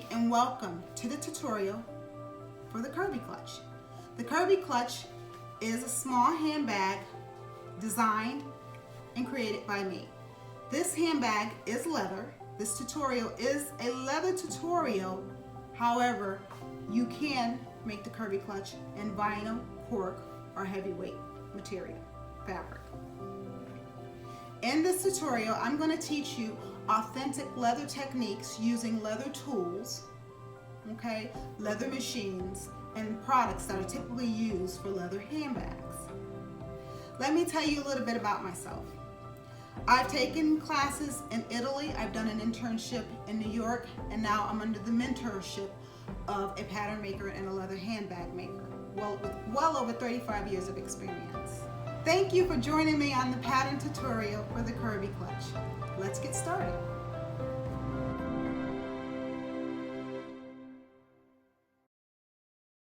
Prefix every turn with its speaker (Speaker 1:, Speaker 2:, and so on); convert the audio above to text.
Speaker 1: Technique and welcome to the tutorial for the Curvy Clutch. The Curvy Clutch is a small handbag designed and created by me. This handbag is leather. This tutorial is a leather tutorial. However, you can make the Curvy Clutch in vinyl, cork, or heavyweight material, fabric. In this tutorial, I'm going to teach you authentic leather techniques using leather tools, okay, leather machines, and products that are typically used for leather handbags. Let me tell you a little bit about myself. I've taken classes in Italy, I've done an internship in New York, and now I'm under the mentorship of a pattern maker and a leather handbag maker, with well over 35 years of experience. Thank you for joining me on the pattern tutorial for the Curvy Clutch. Let's get started.